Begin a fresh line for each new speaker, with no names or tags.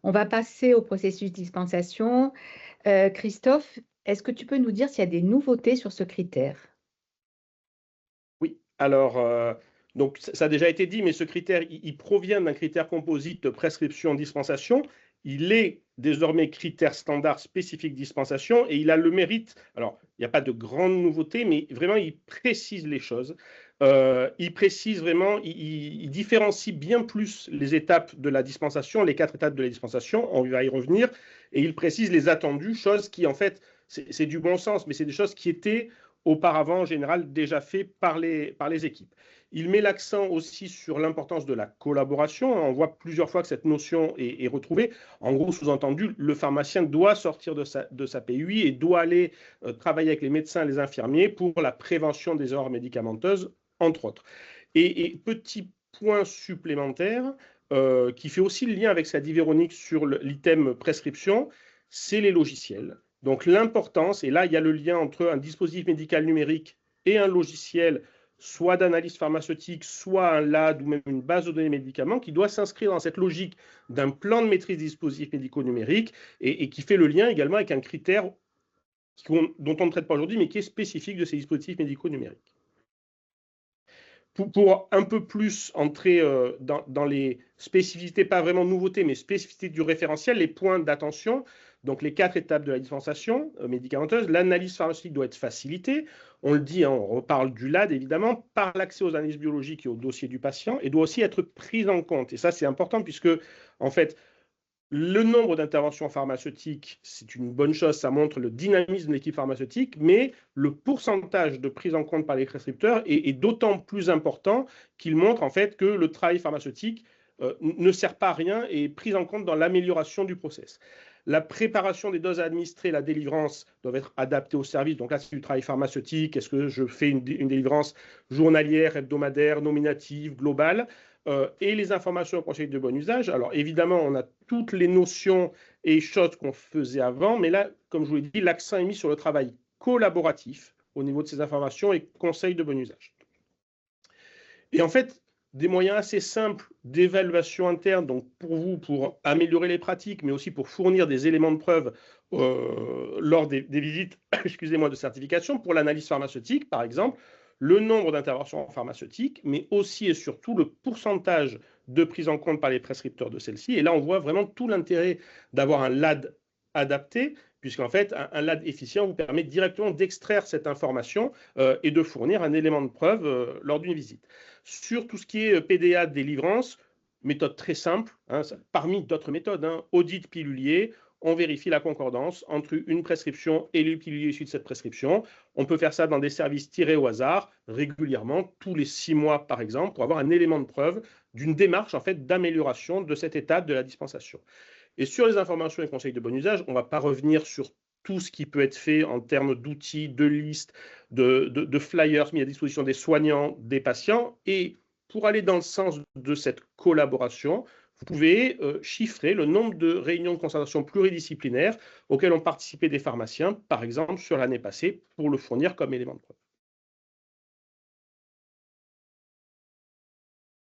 On va passer au processus de dispensation. Christophe, est-ce que tu peux nous dire s'il y a des nouveautés sur ce critère?
Oui, alors, donc ça a déjà été dit, mais ce critère, il provient d'un critère composite de prescription-dispensation. Il est désormais critère standard spécifique dispensation et il a le mérite, alors il n'y a pas de grande nouveauté, mais vraiment il précise les choses. Il précise vraiment, il différencie bien plus les étapes de la dispensation, les 4 étapes de la dispensation, on va y revenir, et il précise les attendus, choses qui en fait, c'est du bon sens, mais c'est des choses qui étaient auparavant, en général, déjà fait par les équipes. Il met l'accent aussi sur l'importance de la collaboration. On voit plusieurs fois que cette notion est retrouvée. En gros, sous-entendu, le pharmacien doit sortir de sa PUI et doit aller travailler avec les médecins et les infirmiers pour la prévention des erreurs médicamenteuses, entre autres. Et petit point supplémentaire, qui fait aussi le lien avec ce qu'a dit Véronique sur l'item prescription, c'est les logiciels. Donc l'importance, et là il y a le lien entre un dispositif médical numérique et un logiciel, soit d'analyse pharmaceutique, soit un LAD ou même une base de données médicaments, qui doit s'inscrire dans cette logique d'un plan de maîtrise des dispositifs médicaux numériques et qui fait le lien également avec un critère dont on ne traite pas aujourd'hui, mais qui est spécifique de ces dispositifs médicaux numériques. Pour un peu plus entrer dans les spécificités, pas vraiment nouveautés, mais spécificités du référentiel, les points d'attention, donc les 4 étapes de la dispensation médicamenteuse, l'analyse pharmaceutique doit être facilitée, on le dit, hein, on reparle du LAD évidemment, par l'accès aux analyses biologiques et au dossier du patient, et doit aussi être prise en compte. Et ça c'est important puisque, en fait, le nombre d'interventions pharmaceutiques, c'est une bonne chose, ça montre le dynamisme de l'équipe pharmaceutique, mais le pourcentage de prise en compte par les prescripteurs est d'autant plus important qu'il montre en fait que le travail pharmaceutique ne sert pas à rien et est pris en compte dans l'amélioration du process. La préparation des doses à administrer, la délivrance doivent être adaptées au service. Donc là, c'est du travail pharmaceutique. Est-ce que je fais une délivrance journalière, hebdomadaire, nominative, globale? Et les informations au conseil de bon usage. Alors évidemment, on a toutes les notions et choses qu'on faisait avant, mais là, comme je vous l'ai dit, l'accent est mis sur le travail collaboratif au niveau de ces informations et conseil de bon usage. Et en fait, des moyens assez simples d'évaluation interne, donc pour vous, pour améliorer les pratiques, mais aussi pour fournir des éléments de preuve lors des visites excusez-moi, de certification, pour l'analyse pharmaceutique, par exemple, le nombre d'interventions pharmaceutiques, mais aussi et surtout le pourcentage de prise en compte par les prescripteurs de celles-ci. Et là, on voit vraiment tout l'intérêt d'avoir un LAD adapté, puisqu'en fait, un LAD efficient vous permet directement d'extraire cette information et de fournir un élément de preuve lors d'une visite. Sur tout ce qui est PDA délivrance, méthode très simple, hein, parmi d'autres méthodes, hein, audit pilulier, on vérifie la concordance entre une prescription et le pilulier issu de cette prescription. On peut faire ça dans des services tirés au hasard, régulièrement, tous les 6 mois par exemple, pour avoir un élément de preuve d'une démarche en fait, d'amélioration de cette étape de la dispensation. Et sur les informations et conseils de bon usage, on ne va pas revenir sur tout ce qui peut être fait en termes d'outils, de listes, de flyers mis à disposition des soignants, des patients. Et pour aller dans le sens de cette collaboration, vous pouvez chiffrer le nombre de réunions de concertation pluridisciplinaires auxquelles ont participé des pharmaciens, par exemple, sur l'année passée, pour le fournir comme élément de preuve.